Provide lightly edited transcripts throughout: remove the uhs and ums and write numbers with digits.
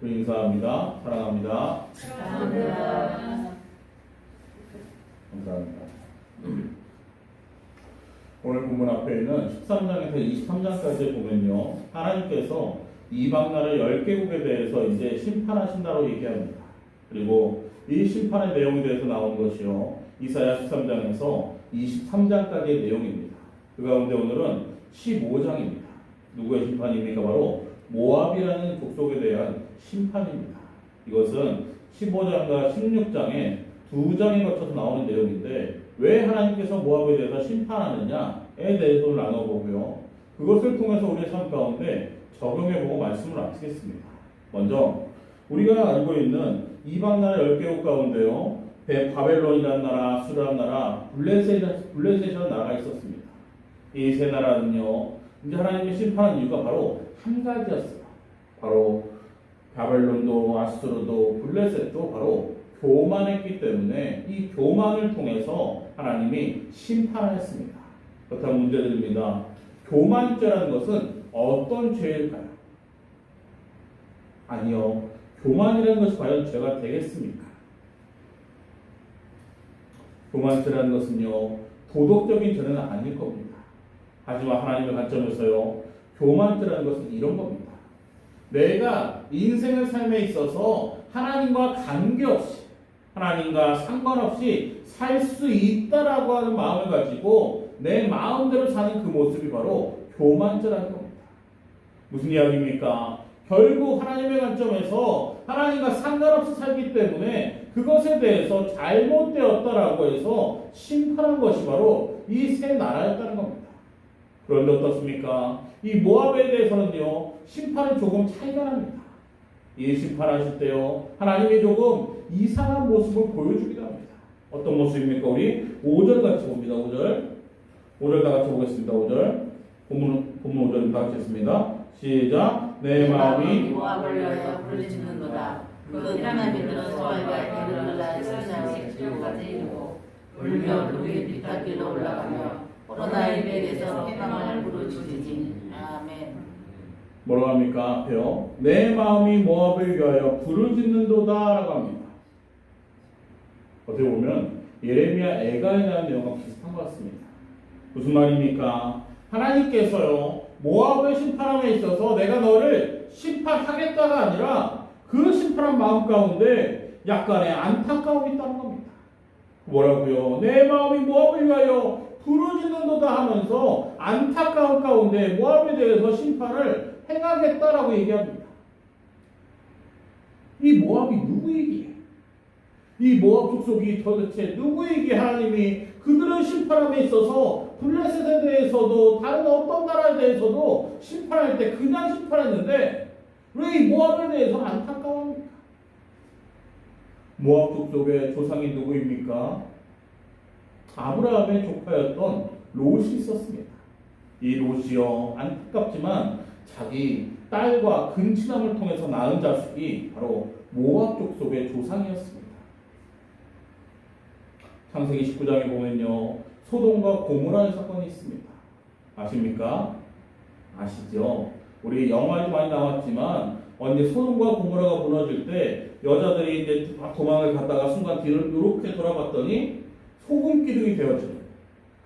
인사합니다. 사랑합니다. 감사합니다. 감사합니다. 오늘 본문 앞에 있는 13장에서 23장까지 보면요, 하나님께서 이방 나라 10개국에 대해서 이제 심판하신다고 얘기합니다. 그리고 이 심판의 내용에 대해서 나온 것이요, 이사야 13장에서 23장까지의 내용입니다. 그 가운데 오늘은 15장입니다. 누구의 심판입니까? 바로 모압이라는 족속에 대한 심판입니다. 이것은 15장과 16장에 두 장에 거쳐서 나오는 내용인데, 왜 하나님께서 모압에 대해서 심판하느냐에 대해서 나눠보고요, 그것을 통해서 우리의 삶 가운데 적용해보고 말씀을 마치겠습니다. 먼저 우리가 알고 있는 이방 나라 10개국 가운데요, 바벨론이라는 나라, 아수르라는 나라, 블레셋이라는 나라가 있었습니다. 이 세 나라는요, 이제 하나님의 심판한 이유가 바로 한 가지였어요. 바로 바벨론도 아수르도 블레셋도 바로 교만했기 때문에 이 교만을 통해서 하나님이 심판했습니다. 그렇다면 문제드립니다. 교만죄라는 것은 어떤 죄일까요? 아니요. 교만이라는 것이 과연 죄가 되겠습니까? 교만죄라는 것은요, 도덕적인 죄는 아닐 겁니다. 하지만 하나님의 관점에서요, 교만죄라는 것은 이런 겁니다. 내가 인생의 삶에 있어서 하나님과 관계없이, 하나님과 상관없이 살 수 있다라고 하는 마음을 가지고 내 마음대로 사는 그 모습이 바로 교만죄라는 겁니다. 무슨 이야기입니까? 결국 하나님의 관점에서 하나님과 상관없이 살기 때문에 그것에 대해서 잘못되었다라고 해서 심판한 것이 바로 이 세 나라였다는 겁니다. 그런데 어떻습니까? 이 모압에 대해서는요, 심판이 조금 차이가 납니다. 이 심판하실 때요, 하나님이 조금 이상한 모습을 보여주기도 합니다. 어떤 모습입니까? 우리 5절 같이 봅니다. 5절 다 같이 보겠습니다. 5절 본문 5절 다 같이 했습니다. 시작. 내 마음이 모압을 위하여 부르짖는도다. 그 하나님의 소알과 게르갈라의 산장에 지옥까지 이르고 울며 그의 빗갈길로 올라가며 호로나임에게서 해방을 부르짖으니. 아멘. 뭐라고 합니까? 앞에요. 내 마음이 모압을 위하여 부르짖는도다 라고 합니다. 어떻게 보면 예레미야 애가에 대한 내용과 비슷한 것 같습니다. 무슨 말입니까? 하나님께서요, 모압의 심판함에 있어서 내가 너를 심판하겠다가 아니라 그 심판한 마음 가운데 약간의 안타까움이 있다는 겁니다. 뭐라고요? 내 마음이 모압을 위하여 부르짖는도다 하면서 안타까운 가운데 모압에 대해서 심판을 행하겠다라고 얘기합니다. 이 모압이 누구이기에? 이 모압 족속이 도대체 누구이기에 하나님이 그들의 심판함에 있어서 블레셋에 대해서도 다른 어떤 나라에 대해서도 심판할 때 그냥 심판했는데 왜 이 모압에 대해서 안타까워합니까? 모압 족속의 조상이 누구입니까? 아브라함의 조카였던 롯이 있었습니다. 이 롯이요, 안타깝지만 자기 딸과 근친함을 통해서 낳은 자식이 바로 모압 족속의 조상이었습니다. 창세기 19장에 보면요, 소돔과 고모라의 사건이 있습니다. 아십니까? 아시죠? 우리 영화에도 많이 나왔지만 언제 소돔과 고모라가 무너질 때 여자들이 이제 도망을 갔다가 순간 뒤를 이렇게 돌아봤더니 소금 기둥이 되어지는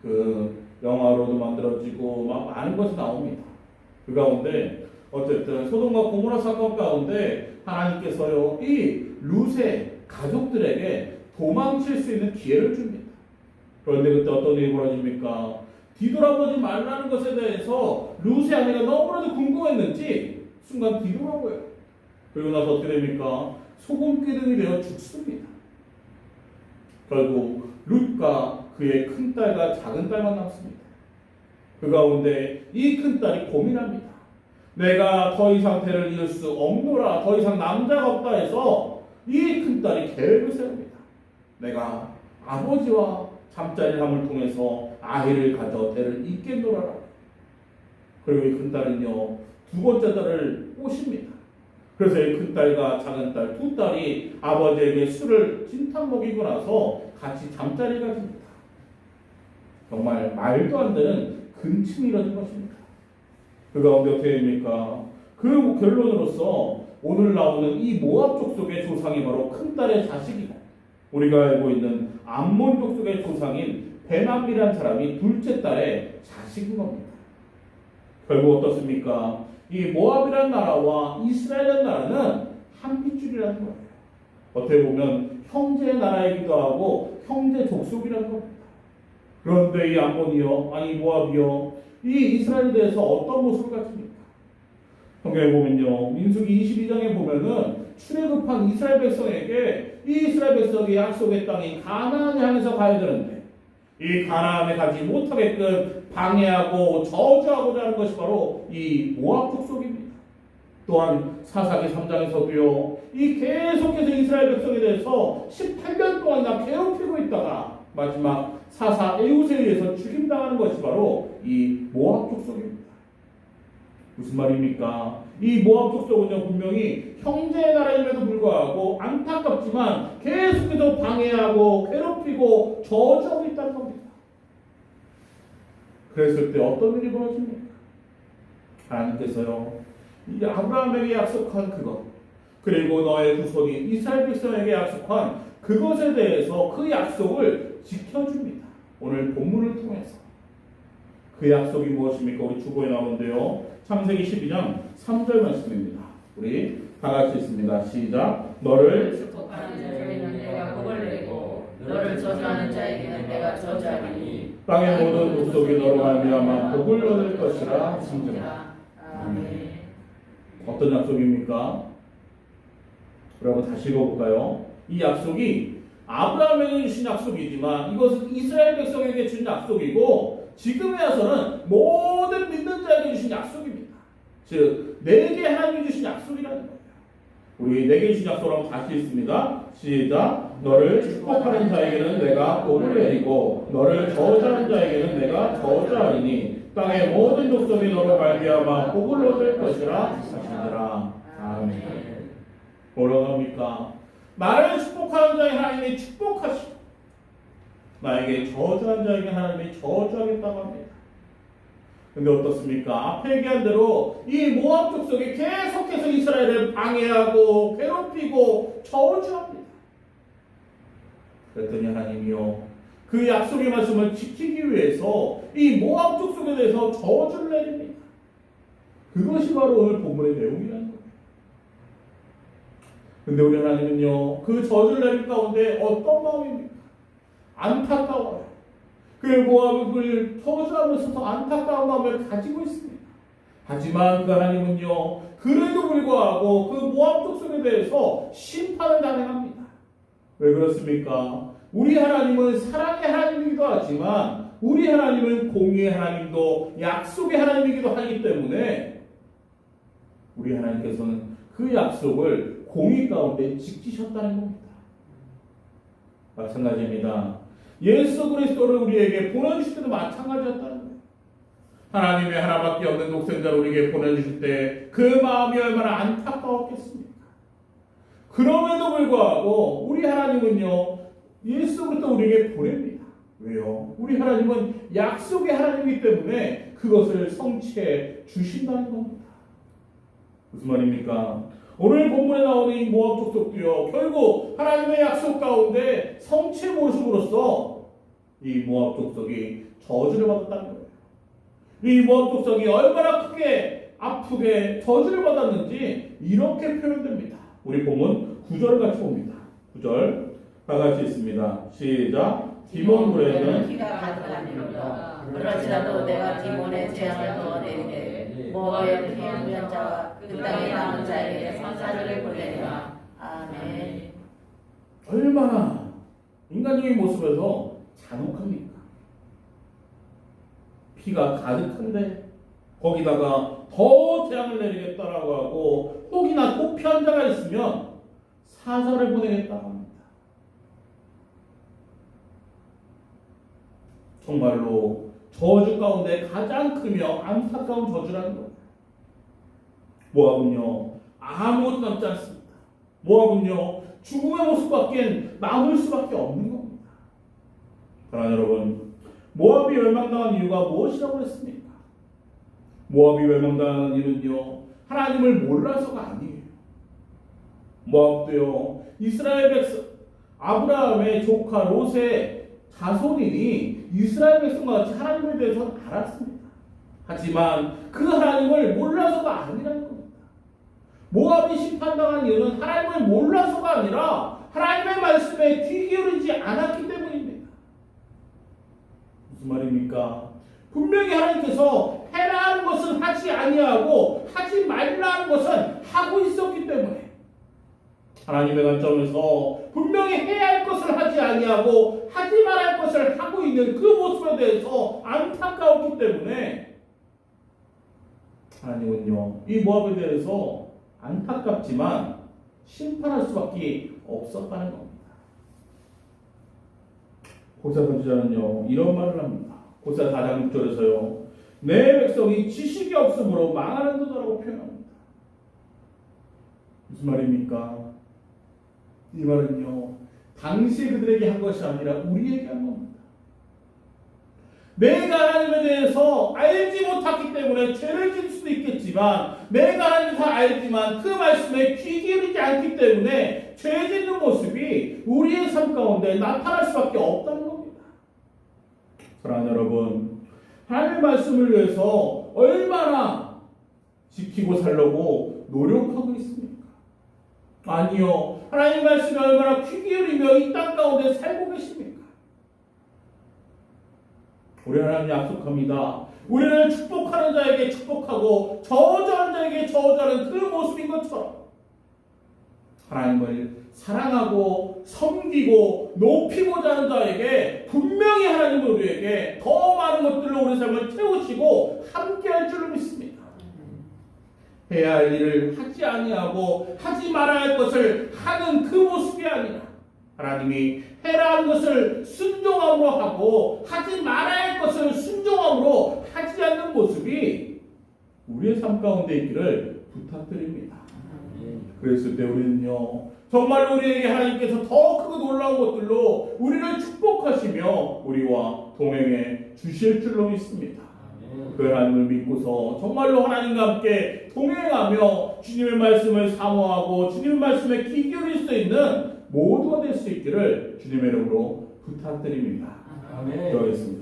그 영화로도 만들어지고 막 많은 것이 나옵니다. 그 가운데 어쨌든 소돔과 고모라 사건 가운데 하나님께서요, 이 룻의 가족들에게 도망칠 수 있는 기회를 줍니다. 그런데 그때 어떤 일이 벌어집니까? 뒤돌아보지 말라는 것에 대해서 룻의 아내가 너무나도 궁금했는지 순간 뒤돌아보여요. 그리고 나서 어떻게 됩니까? 소금 기둥이 되어 죽습니다. 결국 룻과 그의 큰딸과 작은딸만 남습니다. 그 가운데 이 큰딸이 고민합니다. 내가 더 이상 대를 이을 수 없노라, 더 이상 남자가 없다 해서 이 큰딸이 계획을 세웁니다. 내가 아버지와 잠자리함을 통해서 아이를 가져 대를 잇겠노라. 그리고 이 큰딸은요, 두 번째 딸을 꼬십니다. 그래서 이 큰딸과 작은딸 두 딸이 아버지에게 술을 진탕 먹이고 나서 같이 잠자리가 됩니다. 정말 말도 안 되는 근친이 이뤄진 것입니다. 그 가운데 어떻게 됩니까? 그 결론으로서 오늘 나오는 이 모압 족속의 조상이 바로 큰딸의 자식이고 우리가 알고 있는 암몬 족속의 조상인 베남이라는 사람이 둘째 딸의 자식인 겁니다. 결국 어떻습니까? 이 모압이라는 나라와 이스라엘이라는 나라는 한 핏줄이라는 거예요. 어떻게 보면 형제 나라이기도 하고 형제 족속이라는 겁니다. 그런데 이 암몬이요, 아니 모압이요, 이 이스라엘에 대해서 어떤 모습을 갖춥니까? 성경에 보면요, 민수기 22장에 보면은 출애굽한 이스라엘 백성에게 이 이스라엘 백성이 약속의 땅인 가나안을 향해서 가야 되는데 이 가나안에 가지 못하게끔 방해하고 저주하고자 하는 것이 바로 이 모압 족속입니다. 또한 사사기 3장에서도요, 이 계속해서 이스라엘 백성에 대해서 18년 동안이나 괴롭히고 있다가 마지막 사사 에웃에 의해서 죽임당하는 것이 바로 이 모압 족속입니다. 무슨 말입니까? 이 모압 족속은요, 분명히 형제의 나라임에도 불구하고 안타깝지만 계속해서 방해하고 괴롭히고 저주하고 있다는 겁니다. 그랬을 때 어떤 일이 벌어집니까? 하나님께서요, 이 아브라함에게 약속한 그것, 그리고 너의 후손인 이스라엘 백성에게 약속한 그것에 대해서 그 약속을 지켜줍니다. 오늘 본문을 통해서. 그 약속이 무엇입니까? 우리 주보에 나오는데요. 창세기 12장 3절 말씀입니다. 우리 다 같이 읽습니다. 시작. 너를 축복하는 자에게는 내가 복을 내리고 너를 저주하는 자에게는 내가 저주하리니 땅의 모든 족속이 너로 말미암아 복을 얻을 것이라 상징하라. 아멘. 어떤 약속입니까? 여러분 다시 읽어볼까요? 이 약속이 아브라함에게 주신 약속이지만 이것은 이스라엘 백성에게 준 약속이고 지금에 와서는 모든 믿는 자에게 주신 약속입니다. 즉 내게 하나님이 주신 약속이라는 거예요. 우리 내게 주신 약속을 한번 다시 읽습니다. 시작. 너를 축복하는 자에게는 내가 복을 내리고 너를 저주하는 자에게는 내가 저주하리니 땅의 모든 족속이 너로 말미암아 복을 얻을 것이라 하시니라. 아멘. 뭐라고 합니까? 나를 축복하는 자에 하나님이 축복하시고 나에게 저주하는 자에게 하나님이 저주하겠다고 합니다. 근데 어떻습니까? 앞에 얘기한 대로 이 모압 족속이 계속해서 이스라엘을 방해하고 괴롭히고 저주합니다. 그랬더니 하나님이요, 그 약속의 말씀을 지키기 위해서 이 모압 족속에 대해서 저주를 내립니다. 그것이 바로 오늘 본문의 내용이라는 거예요. 근데 우리 하나님은요, 그 저주를 내린 가운데 어떤 마음입니까? 안타까워요. 그 모압을 저주하면서 더 안타까운 마음을 가지고 있습니다. 하지만 그 하나님은요, 그래도 불구하고 그 모압 족속에 대해서 심판을 단행합니다. 왜 그렇습니까? 우리 하나님은 사랑의 하나님이기도 하지만 우리 하나님은 공의의 하나님도 약속의 하나님이기도 하기 때문에 우리 하나님께서는 그 약속을 공의 가운데 지키셨다는 겁니다. 마찬가지입니다. 예수 그리스도를 우리에게 보내주실 때도 마찬가지였다는 거예요. 하나님의 하나밖에 없는 독생자를 우리에게 보내주실 때 그 마음이 얼마나 안타까웠겠습니까? 그럼에도 불구하고 우리 하나님은요, 예수 그리스도 우리에게 보냅니다. 왜요? 우리 하나님은 약속의 하나님이기 때문에 그것을 성취해 주신다는 겁니다. 무슨 말입니까? 오늘 본문에 나오는 이 모압 족속도요, 결국 하나님의 약속 가운데 성취의 모습으로서 이 모압 족속이 저주를 받았다는 거예요. 이 모압 족속이 얼마나 크게 아프게 저주를 받았는지 이렇게 표현됩니다. 우리 본문 9절을 같이 봅니다. 9절 다 같이 읽습니다. 시작. 디몬물에는 피가 가득하니로다. 그렇지라도 내가 디몬의 재앙을 넣어내리되 모압의 피한 자와 그 땅에 남은 자에게 선사를 보내리라. 아멘. 얼마나 인간적인 모습에서 잔혹합니까? 피가 가득한데 거기다가 더 재앙을 내리겠다라고 하고 혹이나 또 피한 자가 있으면 사자를 보내겠다고 합니다. 정말로 저주 가운데 가장 크며 안타까운 저주라는 거예요. 모압은요, 아무것도 남지 않습니다. 모압은요, 죽음의 모습밖에 남을 수밖에 없는 겁니다. 그러나 여러분, 모압이 멸망당한 이유가 무엇이라고 했습니까? 모압이 멸망당한 이유는요, 하나님을 몰라서가 아니에요. 모압도요. 이스라엘 백성 아브라함의 조카 롯의 자손이니 이스라엘 백성과 같이 하나님에 대해서 알았습니다. 하지만 그 하나님을 몰라서가 아니라는 겁니다. 모압이 심판당한 이유는 하나님을 몰라서가 아니라 하나님의 말씀에 귀 기울이지 않았기 때문입니다. 무슨 말입니까? 분명히 하나님께서 해라 하는 것은 하지 아니하고 하지 말라 하는 것은 하고 있었기 때문에 하나님의 관점에서 분명히 해야 할 것을 하지 아니하고 하지 말아야 할 것을 하고 있는 그 모습에 대해서 안타까웠기 때문에 하나님은요, 이 모압에 대해서 안타깝지만 심판할 수밖에 없었다는 겁니다. 호사 선지자는요 이런 말을 합니다. 호사 4장 6절에서요, 내 백성이 지식이 없으므로 망하는 도다라고 표현합니다. 무슨 말입니까? 이 말은요, 당시 그들에게 한 것이 아니라 우리에게 한 겁니다. 내가 하나님에 대해서 알지 못했기 때문에 죄를 질 수도 있겠지만, 내가 하나님을 다 알지만 그 말씀에 귀 기울이지 않기 때문에 죄 짓는 모습이 우리의 삶 가운데 나타날 수밖에 없다는 겁니다. 사랑하는 여러분, 하나님의 말씀을 위해서 얼마나 지키고 살려고 노력하고 있습니까? 아니요. 하나님 말씀에 얼마나 귀 기울이며 이 땅 가운데 살고 계십니까? 우리 하나님 약속합니다. 우리를 축복하는 자에게 축복하고 저주하는 자에게 저주하는 그 모습인 것처럼 하나님을 사랑하고 섬기고 높이고자 하는 자에게 분명히 하나님은 우리에게 더 많은 것들로 우리 삶을 채우시고 함께할 줄로 믿습니다. 해야 할 일을 하지 아니하고 하지 말아야 할 것을 하는 그 모습이 아니라 하나님이 해라 하는 것을 순종함으로 하고 하지 말아야 할 것을 순종함으로 하지 않는 모습이 우리의 삶 가운데 있기를 부탁드립니다. 그랬을 때 우리는요, 정말 우리에게 하나님께서 더 크고 놀라운 것들로 우리를 축복하시며 우리와 동행해 주실 줄로 믿습니다. 그 하나님을 믿고서 정말로 하나님과 함께 동행하며 주님의 말씀을 사모하고 주님의 말씀에 귀 기울일 수 있는 모두가 될 수 있기를 주님의 이름으로 부탁드립니다. 기도하겠습니다.